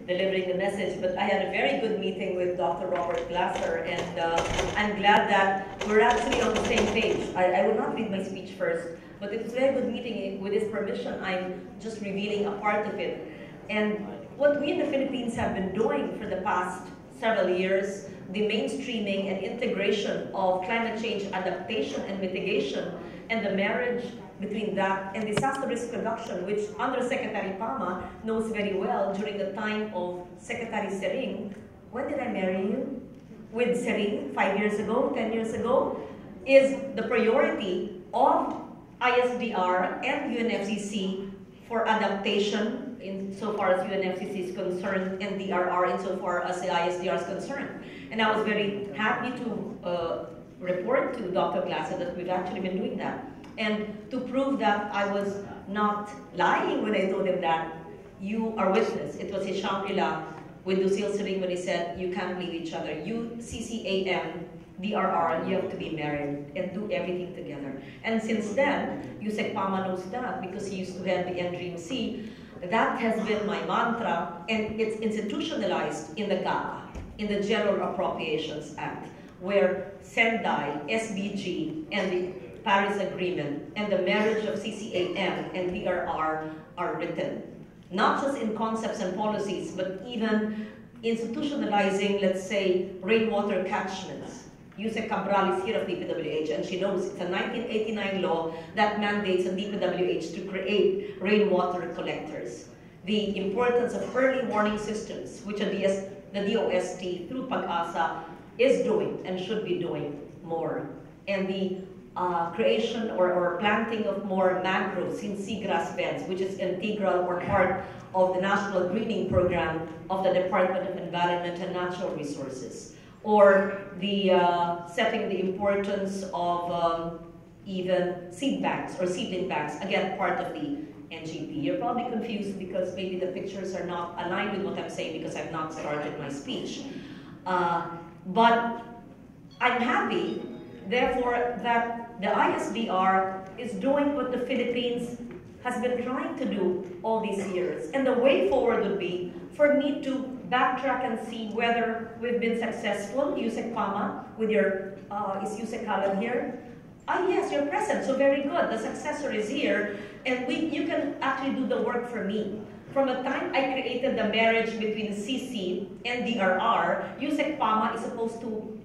delivering the message, but I had a very good meeting with Dr. Robert Glasser, and I'm glad that we're actually on the same page. I will not read my speech first, but it was a very good meeting. With his permission, I'm just revealing a part of it. And what we in the Philippines have been doing for the past several years, the mainstreaming and integration of climate change adaptation and mitigation, and the marriage between that and disaster risk reduction, which Undersecretary Pama knows very well during the time of Secretary Sering. When did I marry you? With Sering, 5 years ago, 10 years ago, is the priority of ISDR and UNFCCC for adaptation insofar as UNFCCC is concerned, and DRR insofar as the ISDR is concerned. And I was very happy to report to Dr. Glasser that we've actually been doing that. And to prove that I was not lying when I told him that, you are witness. It was his Shangri-La with Lucille Sering when he said, you can't leave each other. You, CCAM, DRR, you have to be married and do everything together. And since then, Yusek Pama knows that because he used to head the NDRIMC. That has been my mantra, and it's institutionalized in the GAA, in the General Appropriations Act, where Sendai, SDG, and the Paris Agreement and the marriage of CCAM and DRR are written. Not just in concepts and policies, but even institutionalizing, let's say, rainwater catchments. Yusek Cabral is here of DPWH, and she knows it's a 1989 law that mandates a DPWH to create rainwater collectors. The importance of early warning systems, which the DOST through PAG-ASA is doing and should be doing more. And the creation or planting of more mangroves in seagrass beds, which is integral or part of the National Greening Program of the Department of Environment and Natural Resources. Or the setting the importance of even seed banks or seedling banks, again, part of the NGP. You're probably confused because maybe the pictures are not aligned with what I'm saying because I've not started my speech. But I'm happy, therefore, that the ISDR is doing what the Philippines has been trying to do all these years. And the way forward would be for me to backtrack and see whether we've been successful. Yusek Pama, with your, is Yusek Kalan here? Ah, yes, you're present, so very good. The successor is here, and you can actually do the work for me. From the time I created the marriage between CC and DRR, Yusek Pama is supposed to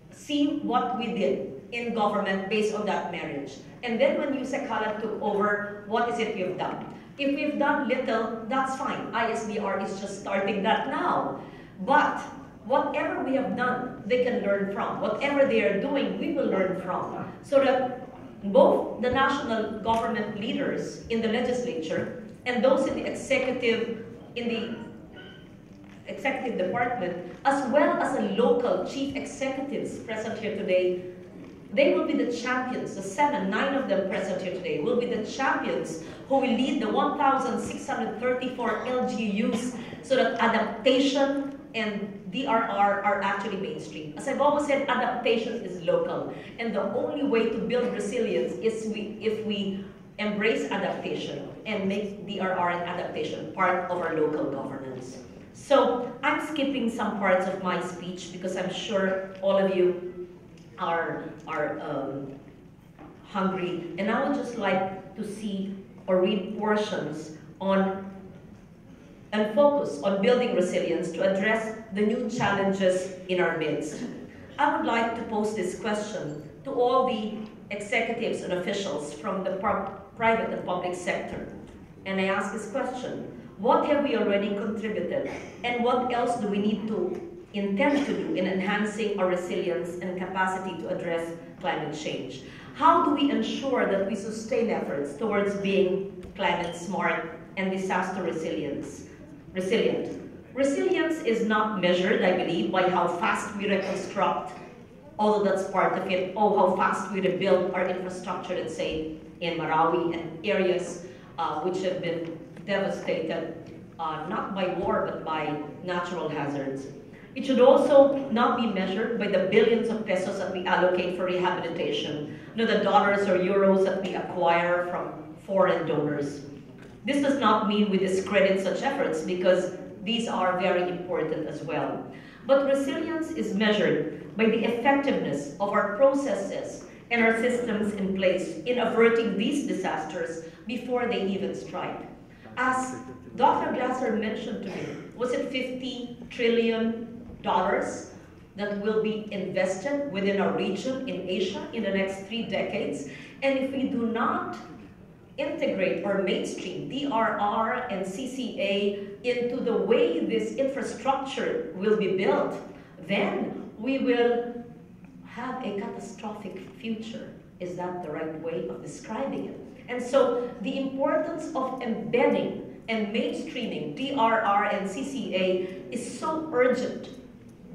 see what we did in government based on that marriage. And then when Yusek Kalan took over, what is it we've done? If we've done little, that's fine. ISDR is just starting that now. But whatever we have done, they can learn from. Whatever they are doing, we will learn from. So that both the national government leaders in the legislature and those in the executive, department, as well as the local chief executives present here today, they will be the champions. The 9 of them present here today will be the champions who will lead the 1,634 LGUs so that adaptation and DRR are actually mainstream. As I've always said, adaptation is local. And the only way to build resilience is if we embrace adaptation and make DRR and adaptation part of our local governance. So I'm skipping some parts of my speech because I'm sure all of you are hungry. And I would just like to see or read portions on and focus on building resilience to address the new challenges in our midst. I would like to pose this question to all the executives and officials from the private and public sector. And I ask this question: what have we already contributed, and what else do we need to intend to do in enhancing our resilience and capacity to address climate change? How do we ensure that we sustain efforts towards being climate smart and disaster resilient? Resilience is not measured, I believe, by how fast we reconstruct, although that's part of it, or how fast we rebuild our infrastructure, let's say, in Marawi and areas which have been devastated, not by war, but by natural hazards. It should also not be measured by the billions of pesos that we allocate for rehabilitation, the dollars or euros that we acquire from foreign donors. This does not mean we discredit such efforts, because these are very important as well. But resilience is measured by the effectiveness of our processes and our systems in place in averting these disasters before they even strike. As Dr. Glasser mentioned to me, was it $50 trillion that will be invested within our region in Asia in the next 3 decades? And if we do not integrate or mainstream DRR and CCA into the way this infrastructure will be built, then we will have a catastrophic future. Is that the right way of describing it? And so the importance of embedding and mainstreaming DRR and CCA is so urgent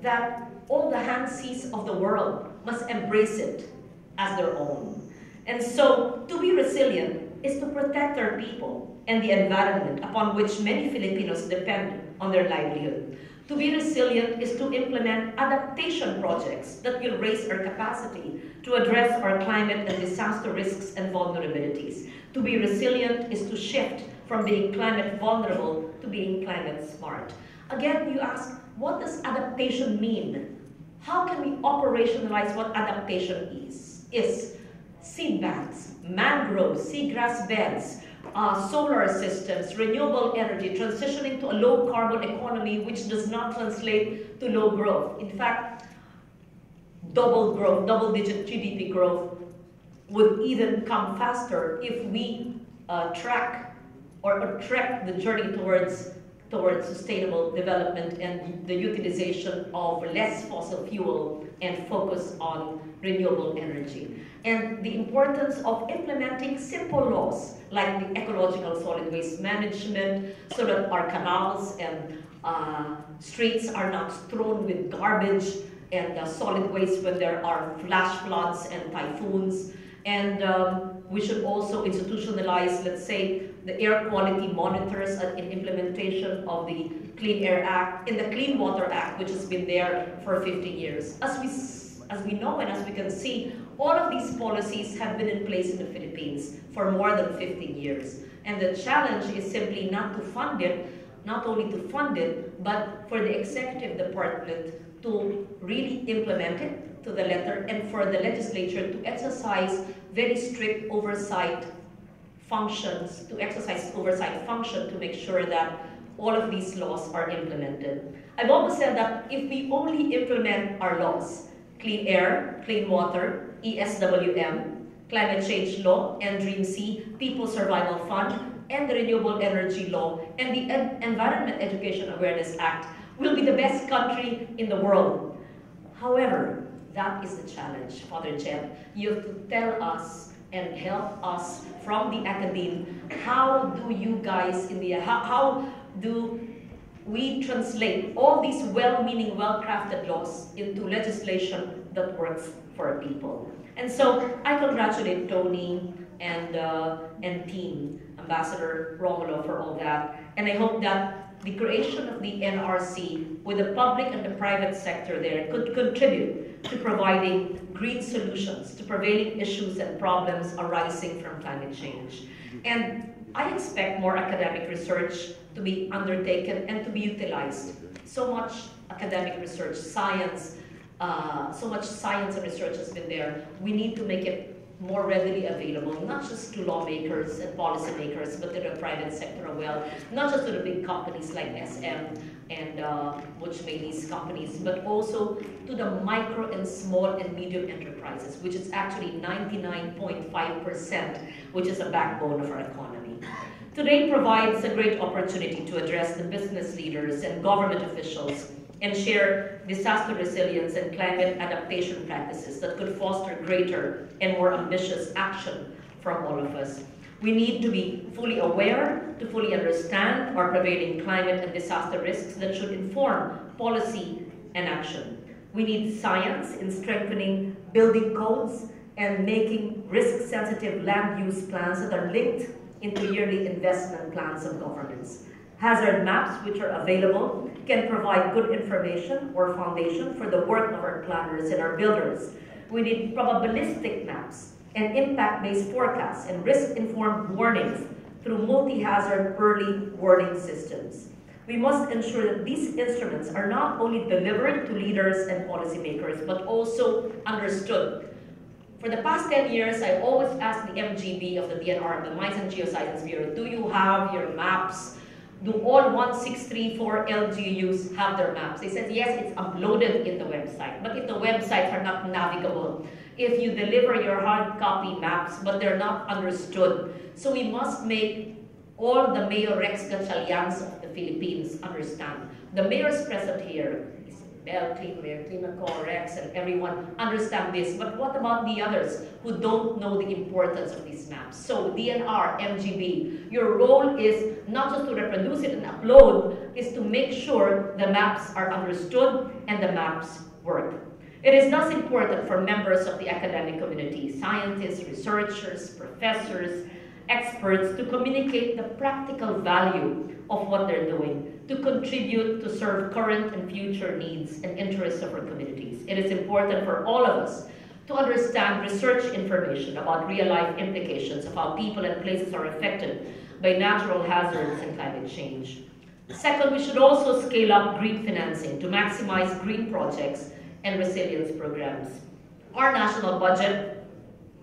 that all the handseas of the world must embrace it as their own. And so to be resilient is to protect our people and the environment upon which many Filipinos depend on their livelihood. To be resilient is to implement adaptation projects that will raise our capacity to address our climate and disaster risks and vulnerabilities. To be resilient is to shift from being climate vulnerable to being climate smart. Again, you ask, what does adaptation mean? How can we operationalize what adaptation is? Seed banks, mangroves, seagrass beds, solar systems, renewable energy, transitioning to a low carbon economy which does not translate to low growth. In fact, double-digit GDP growth would even come faster if we track the journey towards sustainable development and the utilization of less fossil fuel and focus on renewable energy. And the importance of implementing simple laws like the ecological solid waste management so that our canals and streets are not strewn with garbage and solid waste when there are flash floods and typhoons. And we should also institutionalize, let's say, the air quality monitors in implementation of the Clean Air Act, in the Clean Water Act, which has been there for 50 years. As we know and as we can see, all of these policies have been in place in the Philippines for more than 50 years. And the challenge is simply not only to fund it, but for the executive department to really implement it to the letter and for the legislature to exercise very strict oversight functions, to make sure that all of these laws are implemented. I've always said that if we only implement our laws, clean air, clean water, ESWM, climate change law, and Dream C, People Survival Fund, and the Renewable Energy Law, and the Environment Education Awareness Act, will be the best country in the world. However, that is the challenge, Father Jeb. You have to tell us and help us from the academe, how do you guys in the, how do we translate all these well-meaning, well-crafted laws into legislation that works for our people? And so I congratulate Tony and team, Ambassador Romulo, for all that. And I hope that the creation of the NRC with the public and the private sector there could contribute to providing green solutions to prevailing issues and problems arising from climate change. And I expect more academic research to be undertaken and to be utilized. So much academic research, science, so much science and research has been there. We need to make it more readily available, not just to lawmakers and policymakers, but to the private sector as well, not just to the big companies like SM and which made these companies, but also to the micro and small and medium enterprises, which is actually 99.5%, which is a backbone of our economy. Today provides a great opportunity to address the business leaders and government officials and share disaster resilience and climate adaptation practices that could foster greater and more ambitious action from all of us. We need to be fully aware, to fully understand our prevailing climate and disaster risks that should inform policy and action. We need science in strengthening building codes and making risk-sensitive land use plans that are linked into yearly investment plans of governments. Hazard maps, which are available, can provide good information or foundation for the work of our planners and our builders. We need probabilistic maps and impact-based forecasts and risk-informed warnings through multi-hazard early warning systems. We must ensure that these instruments are not only delivered to leaders and policymakers, but also understood. For the past 10 years, I always asked the MGB of the DNR, the Mines and Geoscience Bureau, do you have your maps? Do all 1634 LGUs have their maps? They said, yes, it's uploaded in the website. But if the websites are not navigable, if you deliver your hard copy maps, but they're not understood, so we must make all the Mayor Rex Gatchalians of the Philippines understand. The mayors present here, Mayor Climaco, Rex, and everyone understand this, but what about the others who don't know the importance of these maps? So DNR, MGB, your role is not just to reproduce it and upload, is to make sure the maps are understood and the maps work. It is thus important for members of the academic community, scientists, researchers, professors, experts, to communicate the practical value of what they're doing, to contribute to serve current and future needs and interests of our communities. It is important for all of us to understand research information about real-life implications of how people and places are affected by natural hazards and climate change. Second, we should also scale up green financing to maximize green projects and resilience programs. Our national budget,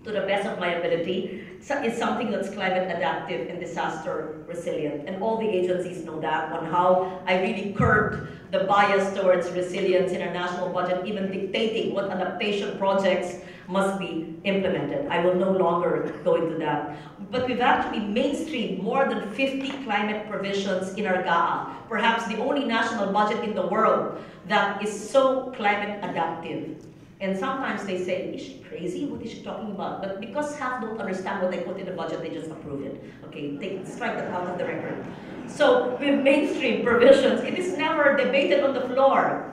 to the best of my ability, is something that's climate adaptive and disaster resilient. And all the agencies know that, on how I really curbed the bias towards resilience in our national budget, even dictating what adaptation projects must be implemented. I will no longer go into that. But we've actually mainstreamed more than 50 climate provisions in our GAA, perhaps the only national budget in the world that is so climate adaptive. And sometimes they say, is she crazy? What is she talking about? But because half don't understand what they put in the budget, they just approve it. Okay, strike that out of the record. So with mainstream provisions, it is never debated on the floor.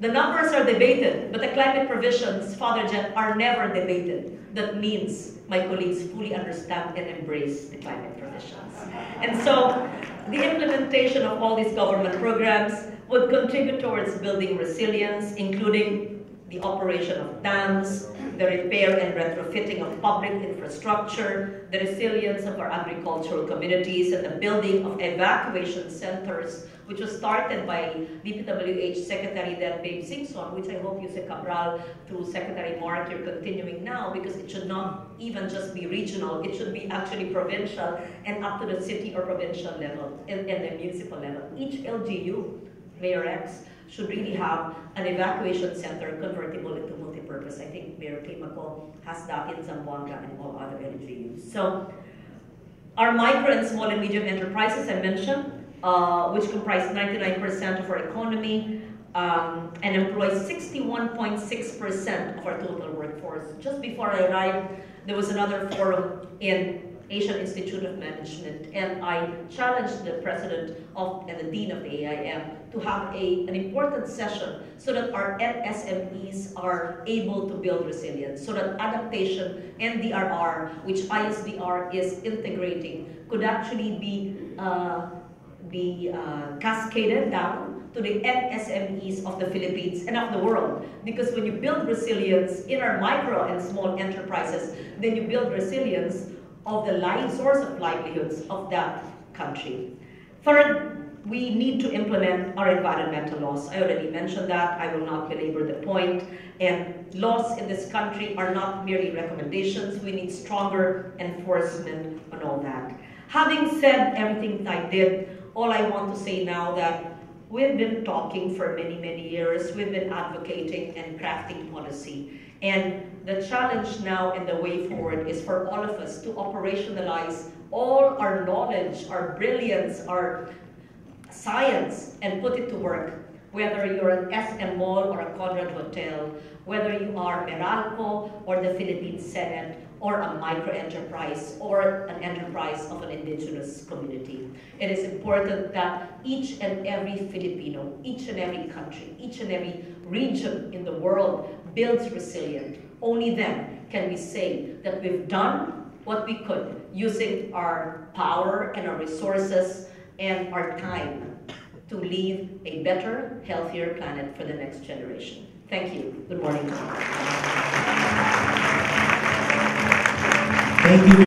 The numbers are debated, but the climate provisions, Father Jet, are never debated. That means my colleagues fully understand and embrace the climate provisions. And so the implementation of all these government programs would contribute towards building resilience, including the operation of dams, the repair and retrofitting of public infrastructure, the resilience of our agricultural communities, and the building of evacuation centers, which was started by DPWH Secretary then Babe Singson, which I hope Yusek Cabral through Secretary Mark you're continuing now, because it should not even just be regional, it should be actually provincial and up to the city or provincial level and the municipal level. Each LGU, Mayor X, should really have an evacuation center convertible into multi-purpose. I think Mayor Climaco has that in Zamboanga and all other LGUs. So our micro and small and medium enterprises I mentioned, which comprise 99% of our economy and employ 61.6% of our total workforce. Just before I arrived, there was another forum in Asian Institute of Management, and I challenged the president and the dean of the AIM to have an important session so that our SMEs are able to build resilience, so that adaptation and DRR, which ISDR is integrating, could actually be cascaded down to the SMEs of the Philippines and of the world. Because when you build resilience in our micro and small enterprises, then you build resilience of the source of livelihoods of that country. Third, we need to implement our environmental laws. I already mentioned that. I will not belabor the point. And laws in this country are not merely recommendations. We need stronger enforcement on all that. Having said everything that I did, all I want to say now that we've been talking for many, many years. We've been advocating and crafting policy. And the challenge now and the way forward is for all of us to operationalize all our knowledge, our brilliance, our science, and put it to work. Whether you're an SM Mall or a Conrad Hotel, whether you are Meralco or the Philippine Senate, or a micro-enterprise, or an enterprise of an indigenous community. It is important that each and every Filipino, each and every country, each and every region in the world builds resilient. Only then can we say that we've done what we could using our power and our resources and our time to leave a better, healthier planet for the next generation. Thank you. Good morning. Thank you.